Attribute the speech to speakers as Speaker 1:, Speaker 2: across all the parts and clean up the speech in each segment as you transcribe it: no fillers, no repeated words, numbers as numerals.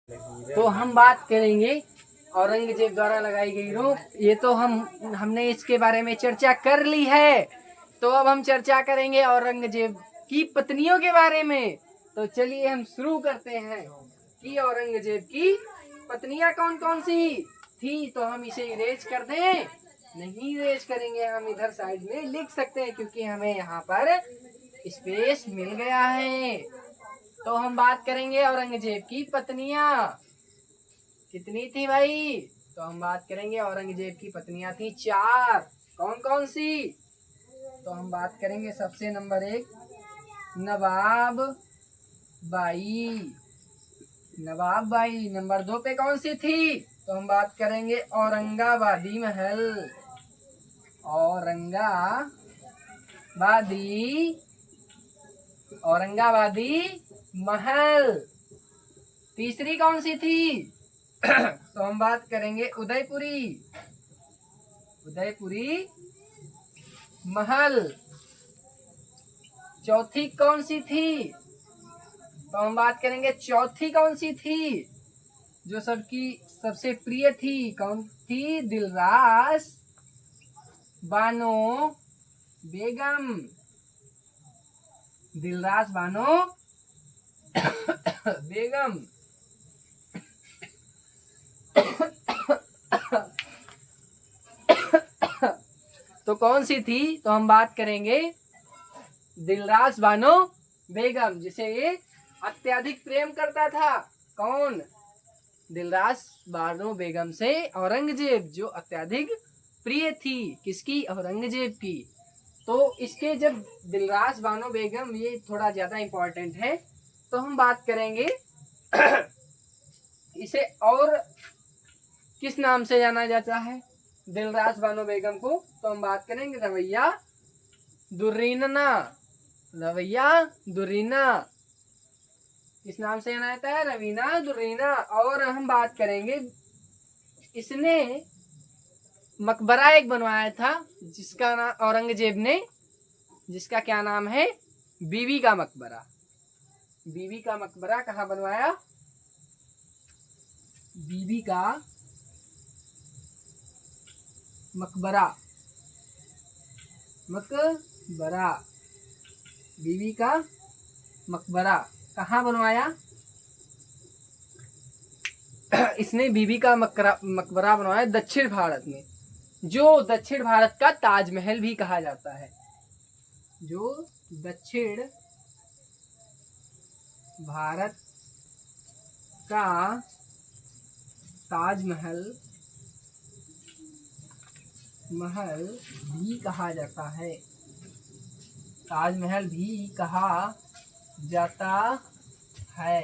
Speaker 1: तो हम बात करेंगे औरंगजेब द्वारा लगाई गई रोक। ये तो हमने इसके बारे में चर्चा कर ली है। तो अब हम चर्चा करेंगे औरंगजेब की पत्नियों के बारे में। तो चलिए हम शुरू करते हैं कि औरंगजेब की पत्नियां कौन कौन सी थी। तो हम इसे इरेज कर दें? नहीं इरेज करेंगे, हम इधर साइड में लिख सकते हैं क्योंकि हमें यहाँ पर स्पेस मिल गया है। तो हम बात करेंगे औरंगजेब की पत्नियां कितनी थी भाई। तो हम बात करेंगे औरंगजेब की पत्नियां थी 4। कौन कौन सी? तो हम बात करेंगे सबसे number 1 Nawab by. Nawab by. Number 2 पे कौन सी थी? तो हम बात करेंगे औरंगाबादी महल। औरंगाबादी महल। तीसरी कौन सी थी? तो हम बात करेंगे उदयपुरी महल। चौथी कौन सी थी? तो हम बात करेंगे चौथी कौन सी थी जो सबकी सबसे प्रिय थी। कौन थी? दिलरास बानो बेगम। दिलरास बानो बेगम। तो कौन सी थी? तो हम बात करेंगे दिलरास बानो बेगम, जिसे ये अत्यधिक प्रेम करता था। कौन? दिलरास बानो बेगम से औरंगजेब, जो अत्यधिक प्रिय थी। किसकी? औरंगजेब की। तो इसके जब दिलरास बानो बेगम, ये थोड़ा ज्यादा इंपॉर्टेंट है। तो हम बात करेंगे इसे और किस नाम से जाना जाता है दिलरास बानो बेगम को? तो हम बात करेंगे रवैया दुर्रीना। रवैया दुर्रीना किस नाम से जाना जाता है? रवीना दुर्रीना। और हम बात करेंगे इसने मकबरा एक बनवाया था जिसका नाम औरंगजेब ने, जिसका क्या नाम है? बीवी का मकबरा। बीवी का मकबरा कहाँ बनवाया? बीवी का मकबरा। मकबरा। बीवी का मकबरा कहाँ बनवाया? इसने बीवी का मकबरा बनवाया दक्षिण भारत में, जो दक्षिण भारत का ताजमहल भी कहा जाता है। जो दक्षिण भारत का ताजमहल भी कहा जाता है। ताजमहल भी कहा जाता है।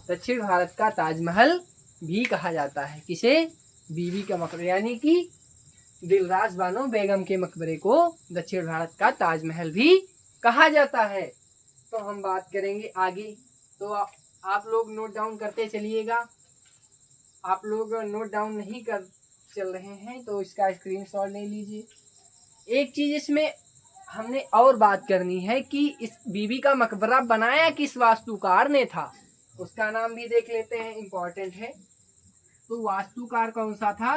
Speaker 1: दक्षिण भारत का ताजमहल भी कहा जाता है। किसे? बीवी का मकबरा, यानी कि दिलरास बानो बेगम के मकबरे को दक्षिण भारत का ताजमहल भी कहा जाता है। तो हम बात करेंगे आगे। तो आप लोग नोट डाउन करते चलिएगा। आप लोग नोट डाउन नहीं कर चल रहे हैं तो इसका स्क्रीनशॉट ले लीजिए। एक चीज इसमें हमने और बात करनी है कि इस बीवी का मकबरा बनाया किस वास्तुकार ने था, उसका नाम भी देख लेते हैं, इंपॉर्टेंट है। तो वास्तुकार कौन सा था?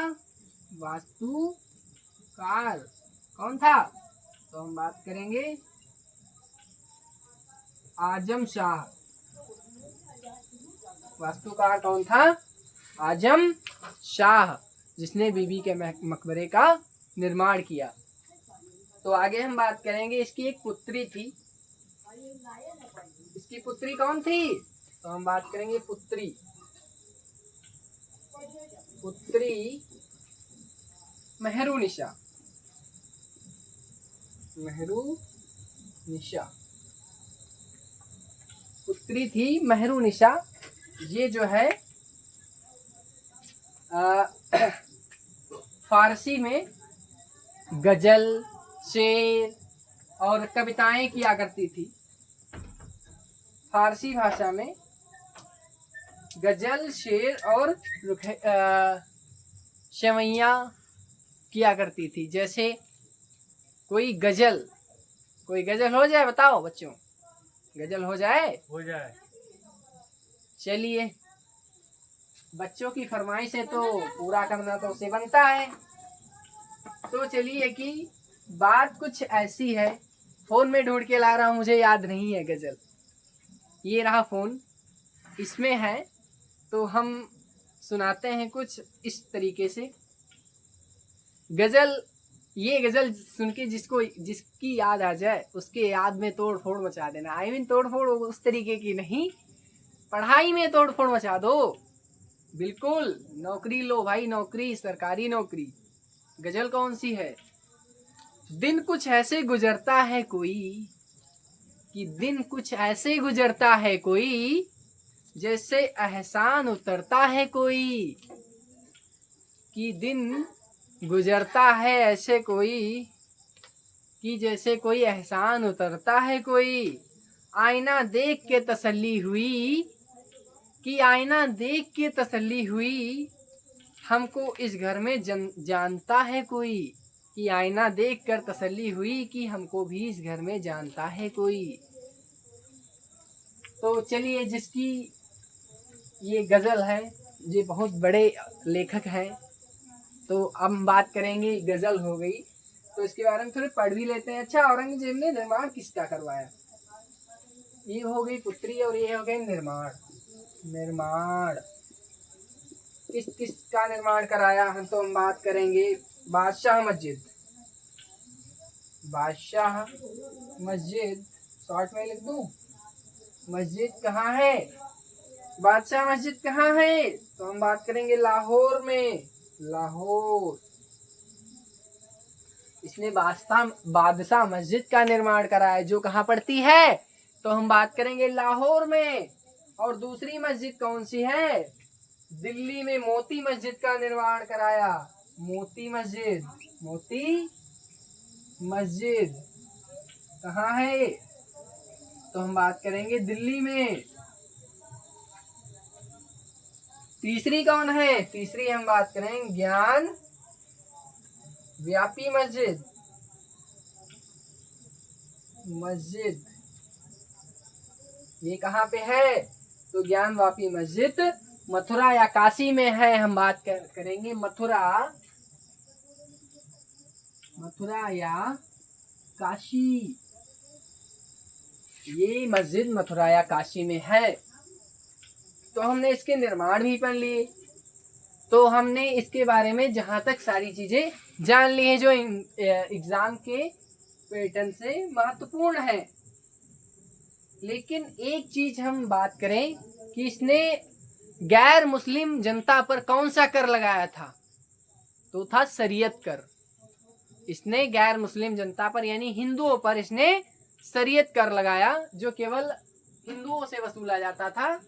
Speaker 1: वास्तुकार कौन था? तो हम बात करेंगे आजम शाह। वास्तुकार कौन था? आजम शाह, जिसने बीबी के मकबरे का निर्माण किया। तो आगे हम बात करेंगे इसकी एक पुत्री थी। इसकी पुत्री कौन थी? तो हम बात करेंगे पुत्री मेहरुनिशा। पुत्री थी मेहरुनिशा। ये जो है फारसी में गजल, शेर और कविताएं किया करती थी। फारसी भाषा में गजल, शेर और शेवैया किया करती थी। जैसे कोई गजल हो जाए, बताओ बच्चों, गजल हो जाए। चलिए, बच्चों की फरमाइश है तो पूरा करना तो उसे बनता है। तो चलिए कि बात कुछ ऐसी है, फोन में ढूंढ के ला रहा हूं, मुझे याद नहीं है गजल। ये रहा फोन, इसमें है, तो हम सुनाते हैं कुछ इस तरीके से गजल। ये गजल सुन के जिसकी याद आ जाए उसके याद में तोड़ फोड़ मचा देना। आई मीन तोड़ फोड़ उस तरीके की नहीं, पढ़ाई में तोड़ फोड़ मचा दो। बिल्कुल, नौकरी लो भाई, नौकरी, सरकारी नौकरी। गजल कौन सी है? दिन कुछ ऐसे गुजरता है कोई, कि दिन कुछ ऐसे गुजरता है कोई, जैसे एहसान उतरता है कोई। कि दिन गुजरता है ऐसे कोई, कि जैसे कोई एहसान उतरता है कोई। आईना देख के तसल्ली हुई, कि आईना देख के तसल्ली हुई, हमको इस घर में जानता है कोई। कि आईना देख कर तसल्ली हुई, कि हमको भी इस घर में जानता है कोई। तो चलिए, जिसकी ये गजल है, ये बहुत बड़े लेखक हैं, तो अब हम बात करेंगे। गजल हो गई तो इसके बारे में थोड़े पढ़ भी लेते हैं। अच्छा, औरंगजेब ने निर्माण किसका करवाया? ये हो गई पुत्री और ये हो गए निर्माण। निर्माण किस का निर्माण कराया? हम बात करेंगे बादशाह मस्जिद। बादशाह मस्जिद, शॉर्ट में लिख दूं, मस्जिद कहाँ है? बादशाह मस्जिद कहाँ है? तो हम बात करेंगे लाहौर में। लाहौर। इसने बादशाह मस्जिद का निर्माण कराया, जो कहाँ पड़ती है? तो हम बात करेंगे लाहौर में। और दूसरी मस्जिद कौन सी है? दिल्ली में मोती मस्जिद का निर्माण कराया। मोती मस्जिद। मोती मस्जिद कहाँ है? तो हम बात करेंगे दिल्ली में। तीसरी कौन है? तीसरी हम बात करेंगे ज्ञान व्यापी मस्जिद। मस्जिद ये कहाँ पे है? तो ज्ञान व्यापी मस्जिद मथुरा या काशी में है। हम बात करेंगे मथुरा या काशी। ये मस्जिद मथुरा या काशी में है। तो हमने इसके निर्माण भी पढ़ लिए, तो हमने इसके बारे में जहां तक सारी चीजें जान ली है जो एग्जाम के पैटर्न से महत्वपूर्ण है। लेकिन एक चीज हम बात करें कि इसने गैर मुस्लिम जनता पर कौन सा कर लगाया था? तो था शरीयत कर। इसने गैर मुस्लिम जनता पर यानी हिंदुओं पर इसने शरीयत कर लगाया, जो केवल हिंदुओं से वसूला जाता था,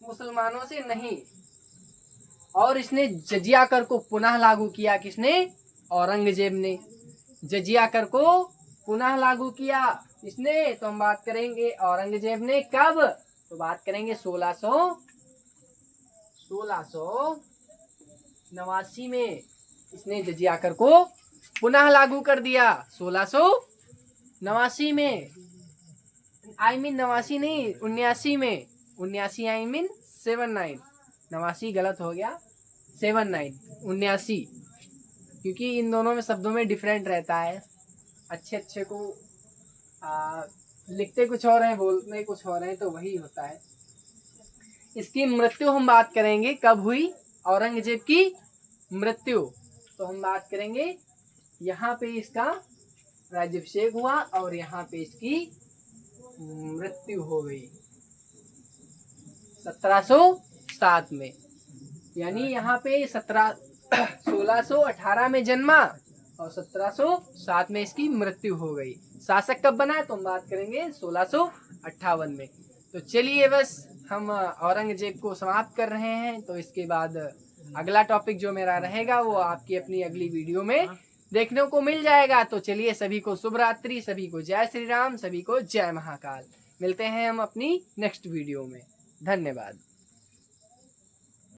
Speaker 1: मुसलमानों से नहीं। और इसने जजिया कर को पुनः लागू किया। किसने? औरंगजेब ने जजिया कर को पुनः लागू किया। इसने, तो हम बात करेंगे औरंगजेब ने। कब? तो बात करेंगे 1689 में इसने जजिया कर को पुनः लागू कर दिया। 1689 में, आई मीन 89 नहीं, 79 में। 79 आई मीन 79, 89 गलत हो गया, 79 79, क्योंकि इन दोनों में शब्दों में डिफरेंट रहता है। अच्छे को लिखते कुछ और हैं, बोलते कुछ और हैं, तो वही होता है। इसकी मृत्यु हम बात करेंगे कब हुई? औरंगजेब की मृत्यु, तो हम बात करेंगे यहाँ पे इसका राज्याभिषेक हुआ और यहाँ पे इसकी मृत्यु हो गई 1707 में। यानी यहाँ पे 1618 में जन्मा और 1707 में इसकी मृत्यु हो गई। शासक कब बना? तो हम बात करेंगे 1658 में। तो चलिए, बस हम औरंगजेब को समाप्त कर रहे हैं। तो इसके बाद अगला टॉपिक जो मेरा रहेगा वो आपकी अपनी अगली वीडियो में देखने को मिल जाएगा। तो चलिए, सभी को शुभ रात्रि, सभी को जय श्री राम, सभी को जय महाकाल। मिलते हैं हम अपनी नेक्स्ट वीडियो में। धन्यवाद।